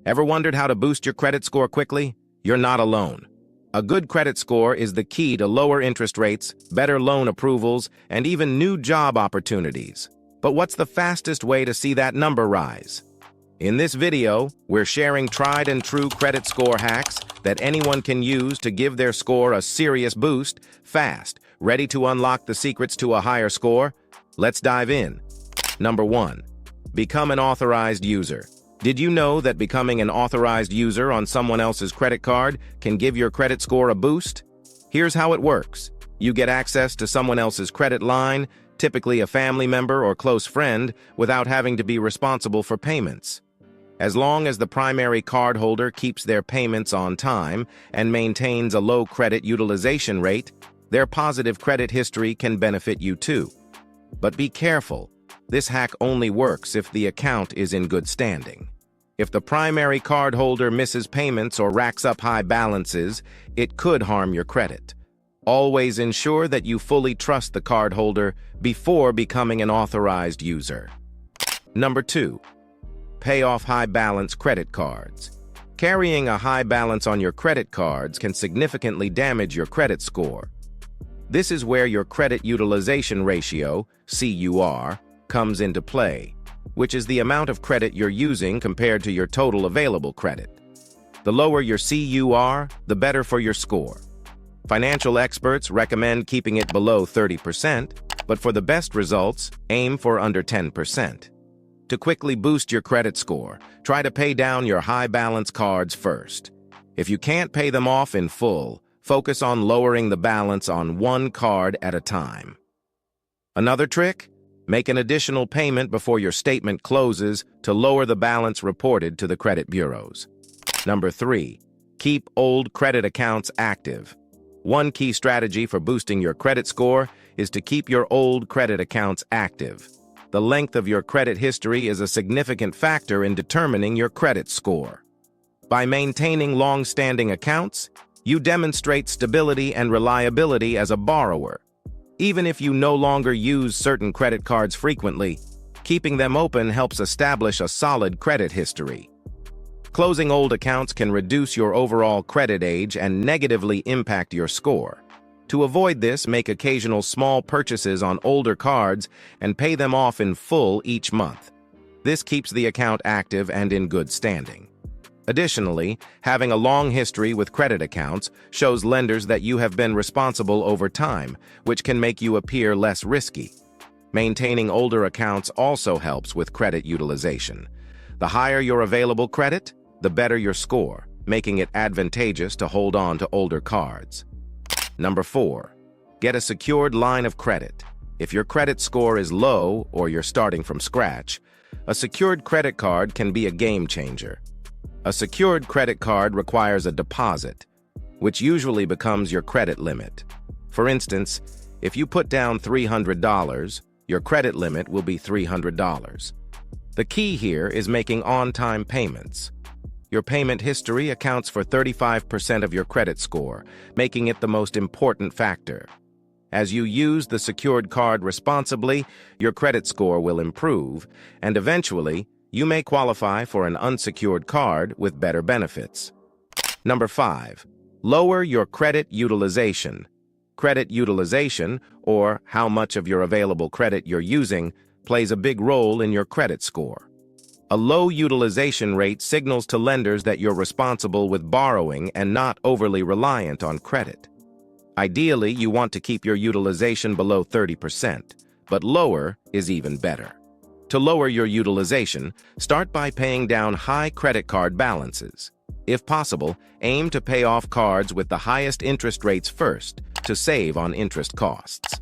Ever wondered how to boost your credit score quickly? You're not alone. A good credit score is the key to lower interest rates, better loan approvals, and even new job opportunities. But what's the fastest way to see that number rise? In this video, we're sharing tried and true credit score hacks that anyone can use to give their score a serious boost, fast. Ready to unlock the secrets to a higher score? Let's dive in. Number 1. Become an authorized user. Did you know that becoming an authorized user on someone else's credit card can give your credit score a boost? Here's how it works. You get access to someone else's credit line, typically a family member or close friend, without having to be responsible for payments. As long as the primary cardholder keeps their payments on time and maintains a low credit utilization rate, their positive credit history can benefit you too. But be careful. This hack only works if the account is in good standing. If the primary cardholder misses payments or racks up high balances, it could harm your credit. Always ensure that you fully trust the cardholder before becoming an authorized user. Number 2. Pay off high balance credit cards. Carrying a high balance on your credit cards can significantly damage your credit score. This is where your credit utilization ratio, CUR, comes into play, which is the amount of credit you're using compared to your total available credit. The lower your CUR, the better for your score. Financial experts recommend keeping it below 30%, but for the best results, aim for under 10%. To quickly boost your credit score, try to pay down your high balance cards first. If you can't pay them off in full, focus on lowering the balance on one card at a time. Another trick? Make an additional payment before your statement closes to lower the balance reported to the credit bureaus. Number 3. Keep old credit accounts active. One key strategy for boosting your credit score is to keep your old credit accounts active. The length of your credit history is a significant factor in determining your credit score. By maintaining long-standing accounts, you demonstrate stability and reliability as a borrower. Even if you no longer use certain credit cards frequently, keeping them open helps establish a solid credit history. Closing old accounts can reduce your overall credit age and negatively impact your score. To avoid this, make occasional small purchases on older cards and pay them off in full each month. This keeps the account active and in good standing. Additionally, having a long history with credit accounts shows lenders that you have been responsible over time, which can make you appear less risky. Maintaining older accounts also helps with credit utilization. The higher your available credit, the better your score, making it advantageous to hold on to older cards. Number 4. Get a secured line of credit. If your credit score is low or you're starting from scratch, a secured credit card can be a game changer. A secured credit card requires a deposit, which usually becomes your credit limit. For instance, if you put down $300, your credit limit will be $300. The key here is making on-time payments. Your payment history accounts for 35% of your credit score, making it the most important factor. As you use the secured card responsibly, your credit score will improve, and eventually, you may qualify for an unsecured card with better benefits. Number 5. Lower your credit utilization. Credit utilization, or how much of your available credit you're using, plays a big role in your credit score. A low utilization rate signals to lenders that you're responsible with borrowing and not overly reliant on credit. Ideally, you want to keep your utilization below 30%, but lower is even better. To lower your utilization, start by paying down high credit card balances. If possible, aim to pay off cards with the highest interest rates first to save on interest costs.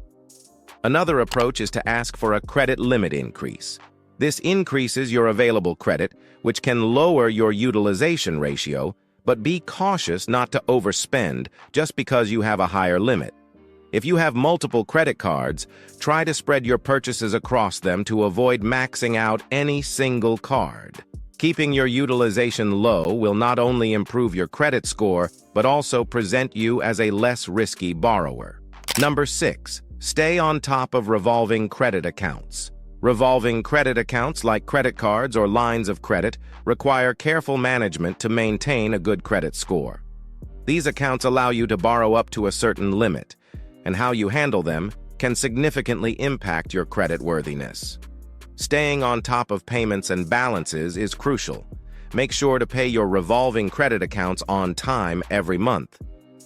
Another approach is to ask for a credit limit increase. This increases your available credit, which can lower your utilization ratio, but be cautious not to overspend just because you have a higher limit. If you have multiple credit cards, try to spread your purchases across them to avoid maxing out any single card. Keeping your utilization low will not only improve your credit score, but also present you as a less risky borrower. Number 6. Stay on top of revolving credit accounts. Revolving credit accounts like credit cards or lines of credit require careful management to maintain a good credit score. These accounts allow you to borrow up to a certain limit, and how you handle them can significantly impact your creditworthiness. Staying on top of payments and balances is crucial. Make sure to pay your revolving credit accounts on time every month.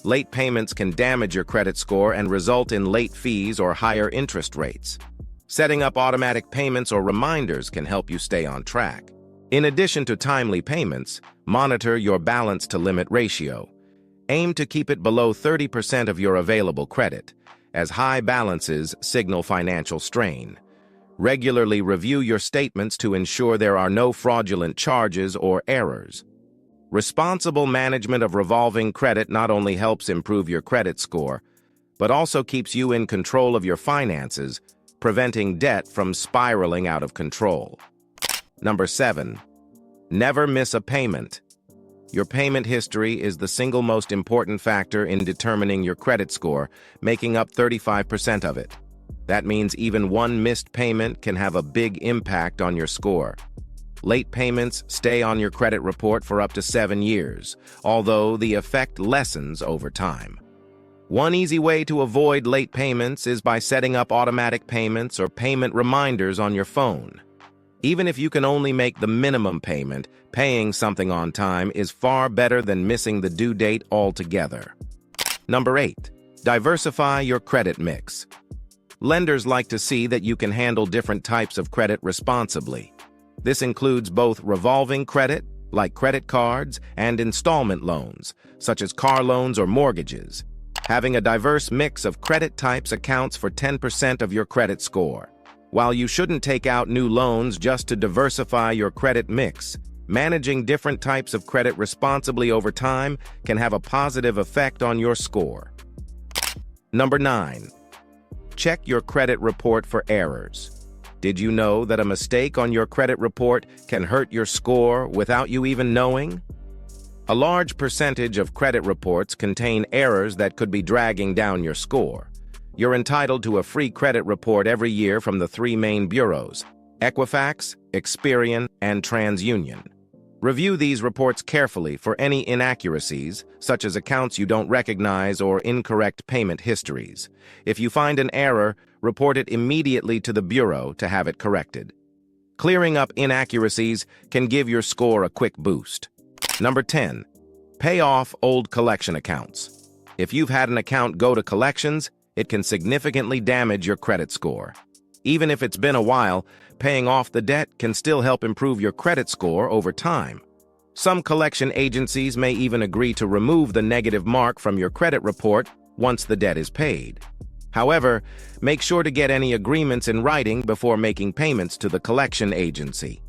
Late payments can damage your credit score and result in late fees or higher interest rates. Setting up automatic payments or reminders can help you stay on track. In addition to timely payments, monitor your balance-to-limit ratio. Aim to keep it below 30% of your available credit, as high balances signal financial strain. Regularly review your statements to ensure there are no fraudulent charges or errors. Responsible management of revolving credit not only helps improve your credit score, but also keeps you in control of your finances, preventing debt from spiraling out of control. Number 7. Never miss a payment. Your payment history is the single most important factor in determining your credit score, making up 35% of it. That means even one missed payment can have a big impact on your score. Late payments stay on your credit report for up to 7 years, although the effect lessens over time. One easy way to avoid late payments is by setting up automatic payments or payment reminders on your phone. Even if you can only make the minimum payment, paying something on time is far better than missing the due date altogether. Number 8. Diversify your credit mix. Lenders like to see that you can handle different types of credit responsibly. This includes both revolving credit, like credit cards, and installment loans, such as car loans or mortgages. Having a diverse mix of credit types accounts for 10% of your credit score. While you shouldn't take out new loans just to diversify your credit mix, managing different types of credit responsibly over time can have a positive effect on your score. Number 9. Check your credit report for errors. Did you know that a mistake on your credit report can hurt your score without you even knowing? A large percentage of credit reports contain errors that could be dragging down your score. You're entitled to a free credit report every year from the 3 main bureaus: Equifax, Experian, and TransUnion. Review these reports carefully for any inaccuracies, such as accounts you don't recognize or incorrect payment histories. If you find an error, report it immediately to the bureau to have it corrected. Clearing up inaccuracies can give your score a quick boost. Number 10. Pay off old collection accounts. If you've had an account go to collections, it can significantly damage your credit score. Even if it's been a while, paying off the debt can still help improve your credit score over time. Some collection agencies may even agree to remove the negative mark from your credit report once the debt is paid. However, make sure to get any agreements in writing before making payments to the collection agency.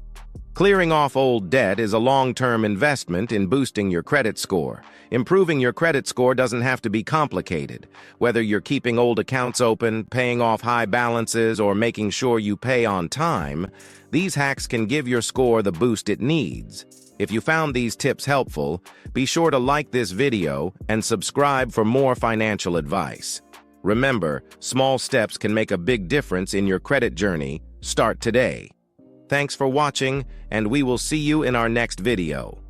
Clearing off old debt is a long-term investment in boosting your credit score. Improving your credit score doesn't have to be complicated. Whether you're keeping old accounts open, paying off high balances, or making sure you pay on time, these hacks can give your score the boost it needs. If you found these tips helpful, be sure to like this video and subscribe for more financial advice. Remember, small steps can make a big difference in your credit journey. Start today. Thanks for watching, and we will see you in our next video.